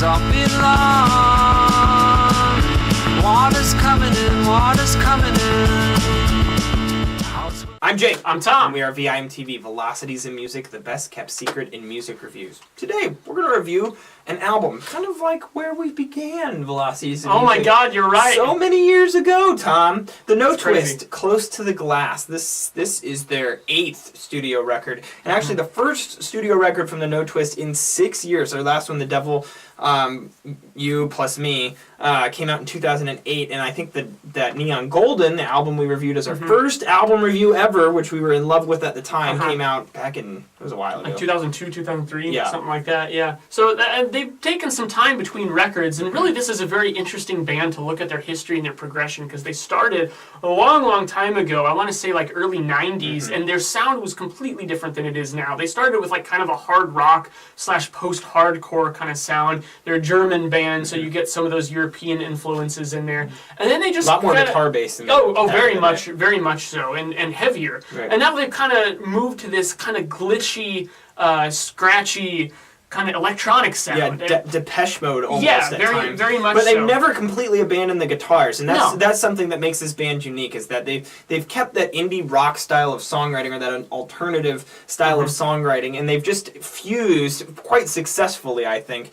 don't be long. Water's coming in, water's coming in. I'm Jake. I'm Tom. And we are VIMTV, Velocities in Music, the best kept secret in music reviews. Today, we're going to review an album, kind of like where we began Velocities in Music. Oh my god, you're right. So many years ago, Tom. The Notwist, Close to the Glass. This is their 8th studio record. And actually the first studio record from the Notwist in 6 years. Their last one, The Devil, You Plus Me, came out in 2008, and I think that Neon Golden, the album we reviewed as our first album review ever, which we were in love with at the time, came out back in, it was a while ago. Like 2002, 2003, yeah. Something like that, yeah. So they've taken some time between records, and really this is a very interesting band to look at their history and their progression, because they started a long, long time ago, I want to say like early 90s, and their sound was completely different than it is now. They started with like kind of a hard rock / post-hardcore kind of sound. They're a German band, so you get some of those European influences in there. And then they just a lot more guitar bass than very much so, and heavier. Right. And now they've kind of moved to this kind of glitchy, scratchy, kind of electronic sound. Yeah, Depeche Mode almost at times. Very much But they've so. never completely abandoned the guitars, and that's something that makes this band unique, is that they've kept that indie rock style of songwriting, or that alternative style of songwriting, and they've just fused quite successfully, I think,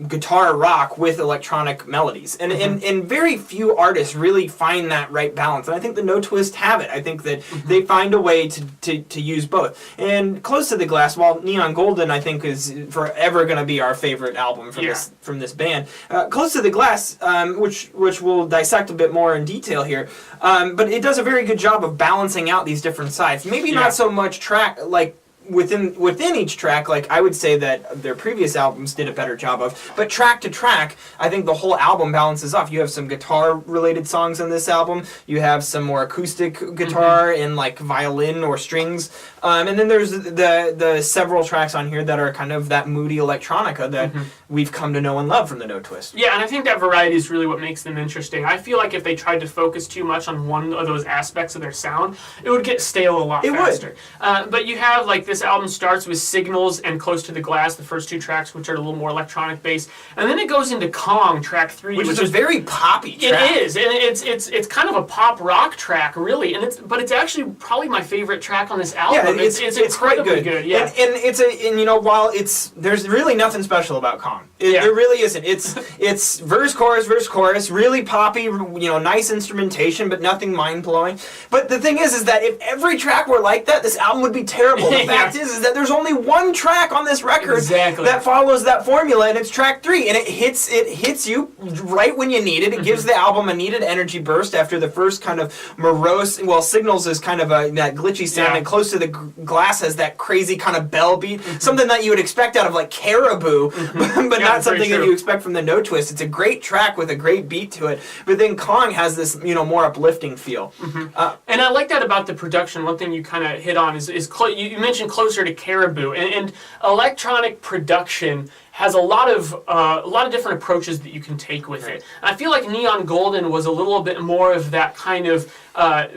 guitar rock with electronic melodies, and very few artists really find that right balance, and I think the Notwist have it. I think that they find a way to use both. And Close to the Glass, while Neon Golden I think is forever going to be our favorite album from this band, Close to the Glass, which we'll dissect a bit more in detail here, but it does a very good job of balancing out these different sides. Maybe not so much track like within each track, like I would say that their previous albums did a better job of, but track to track, I think the whole album balances off. You have some guitar-related songs on this album, you have some more acoustic guitar and like violin or strings, and then there's the several tracks on here that are kind of that moody electronica that we've come to know and love from the Notwist. Yeah, and I think that variety is really what makes them interesting. I feel like if they tried to focus too much on one of those aspects of their sound, it would get stale a lot faster. But you have like this album starts with Signals and Close to the Glass, the first two tracks, which are a little more electronic based, and then it goes into Kong, track 3, which is a very poppy track. It is, and it's kind of a pop rock track, really, but it's actually probably my favorite track on this album. Yeah, it's incredibly quite good. Yeah, and while there's really nothing special about Kong. It really isn't. It's verse chorus, really poppy, nice instrumentation, but nothing mind blowing. But the thing is that if every track were like that, this album would be terrible. The fact is that there's only one track on this record that follows that formula, and it's track 3, and it hits you right when you need it. It gives the album a needed energy burst after the first kind of morose. Well, Signals is kind of that glitchy sound, and Close to the Glass has that crazy kind of bell beat, something that you would expect out of like Caribou, but not something that you expect from the Notwist. It's a great track with a great beat to it, but then Kong has this more uplifting feel. And I like that about the production. One thing you kind of hit on is you mentioned Closer to Caribou, and electronic production has a lot of different approaches that you can take with it. And I feel like Neon Golden was a little bit more of that kind of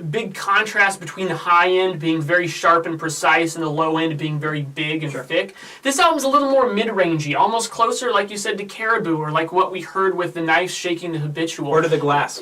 big contrast between the high end being very sharp and precise and the low end being very big and thick. This album's a little more mid-rangey, almost closer, like you said, to Caribou, or like what we heard with The Knife Shaking the Habitual. Or to the Glass.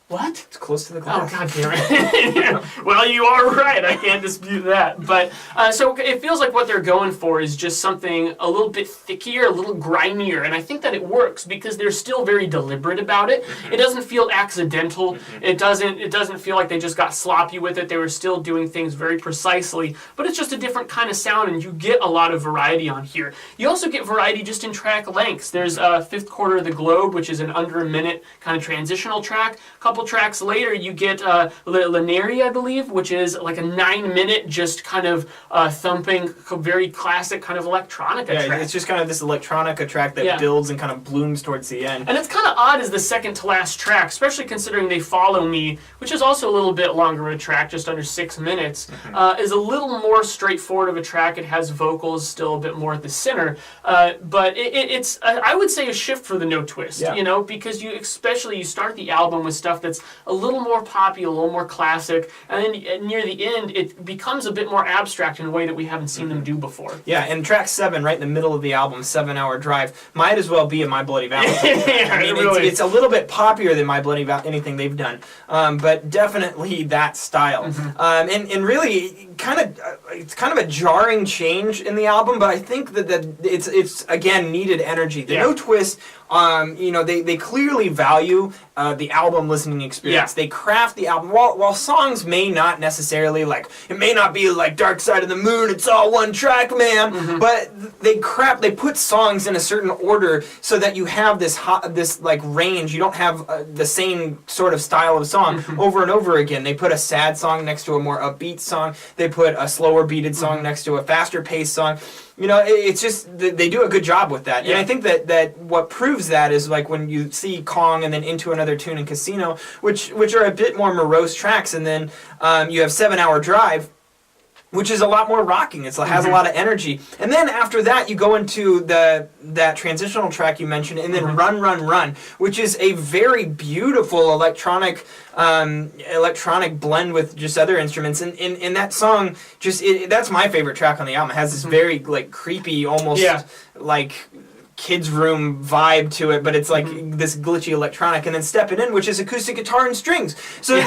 What? It's Close to the Glass. Oh, god damn it. Well, you are right. I can't dispute that. But so it feels like what they're going for is just something a little bit thickier, a little grimier, and I think that it works because they're still very deliberate about it. It doesn't feel accidental. It doesn't feel like they just got sloppy with it. They were still doing things very precisely, but it's just a different kind of sound, and you get a lot of variety on here. You also get variety just in track lengths. There's Fifth Quarter of the Globe, which is an under a minute kind of transitional track. A couple tracks later, you get Lineri, I believe, which is like a 9-minute just kind of thumping, very classic kind of electronica track. It's just kind of this electronica track that builds and kind of blooms towards the end. And it's kind of odd as the second to last track, especially considering They Follow Me, which is also a little bit longer of a track, just under 6 minutes, is a little more straightforward of a track. It has vocals still a bit more at the center, but it's I would say a shift for the Notwist, because you start the album with stuff that's that's a little more poppy, a little more classic, and then near the end, it becomes a bit more abstract in a way that we haven't seen them do before. Yeah, and track 7, right in the middle of the album, 7 Hour Drive, might as well be a My Bloody Valentine. Yeah, I mean, really. it's a little bit poppier than My Bloody anything they've done, but definitely that style. And really, it's kind of a jarring change in the album, but I think that it's again needed energy. The Notwist, they clearly value the album listening experience. Yeah. They craft the album while songs may not necessarily it may not be like Dark Side of the Moon, it's all one track, man. But they put songs in a certain order so that you have this range. You don't have the same sort of style of song over and over again. They put a sad song next to a more upbeat song. They put a slower beated song next to a faster paced song. It's just they do a good job with that. And I think that what proves that is like when you see Kong and then Into Another Tune and Casino, which are a bit more morose tracks, and then you have 7 Hour Drive, which is a lot more rocking. It has a lot of energy. And then after that, you go into that transitional track you mentioned, and then Run, Run, Run, which is a very beautiful electronic blend with just other instruments. And that song, that's my favorite track on the album. It has this very creepy, almost kids' room vibe to it, but it's like this glitchy electronic, and then Steppin' In, which is acoustic guitar and strings. So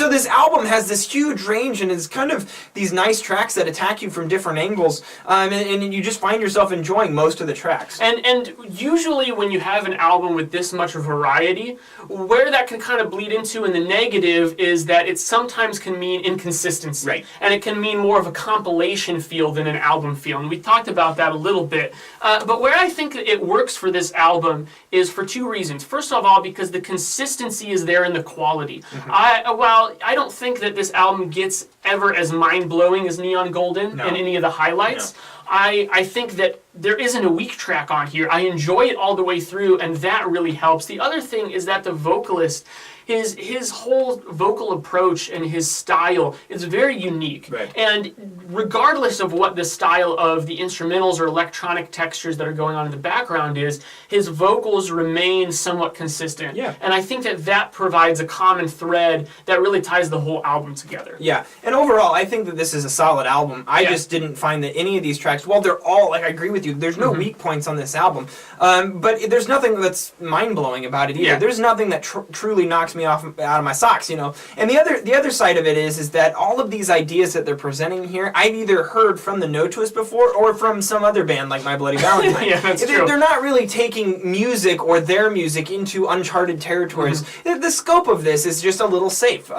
this album has this huge range, and it's kind of these nice tracks that attack you from different angles, and you just find yourself enjoying most of the tracks. And usually when you have an album with this much variety, where that can kind of bleed into in the negative is that it sometimes can mean inconsistency. Right. And it can mean more of a compilation feel than an album feel. And we talked about that a little bit. But where I think it works for this album is for two reasons. First of all, because the consistency is there in the quality. While I don't think that this album gets ever as mind-blowing as Neon Golden in any of the highlights, I think that there isn't a weak track on here. I enjoy it all the way through, and that really helps. The other thing is that the vocalist, his whole vocal approach and his style is very unique. Right. And regardless of what the style of the instrumentals or electronic textures that are going on in the background is, his vocals remain somewhat consistent. Yeah. And I think that provides a common thread that really ties the whole album together. Yeah, and overall, I think that this is a solid album. I just didn't find that any of these tracks, while they're all, I agree with you, there's no weak points on this album, but there's nothing that's mind-blowing about it either. Yeah. There's nothing that truly knocks me out of my socks, And the other side of it is that all of these ideas that they're presenting here, I've either heard from the Notwist before or from some other band like My Bloody Valentine. Yeah, that's true. They're not really taking music or their music into uncharted territories. The scope of this is just a little safe.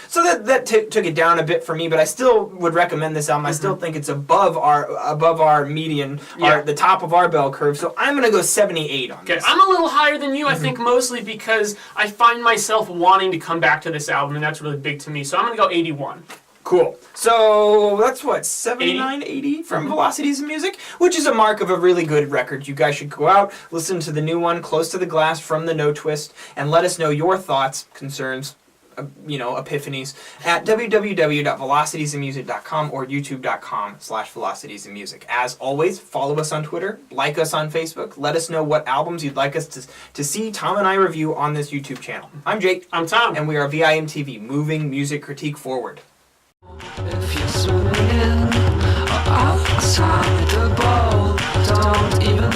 So that took it down a bit for me, but I still would recommend this album. I still think it's above our median, the top of our bell curve. So I'm gonna go 78 on this. I'm a little higher than you, I think mostly because I find myself wanting to come back to this album, and that's really big to me. So I'm gonna go 81. Cool. So that's what, 79, 80 from Velocities of Music, which is a mark of a really good record. You guys should go out, listen to the new one, Close to the Glass from the Notwist, and let us know your thoughts, concerns, epiphanies at www.velocitiesofmusic.com or youtube.com/velocitiesofmusic. As always, follow us on Twitter, like us on Facebook, let us know what albums you'd like us to see Tom and I review on this YouTube channel. I'm Jake. I'm Tom. And we are VIMTV, moving music critique forward. If you're swimming in or outside the boat, don't even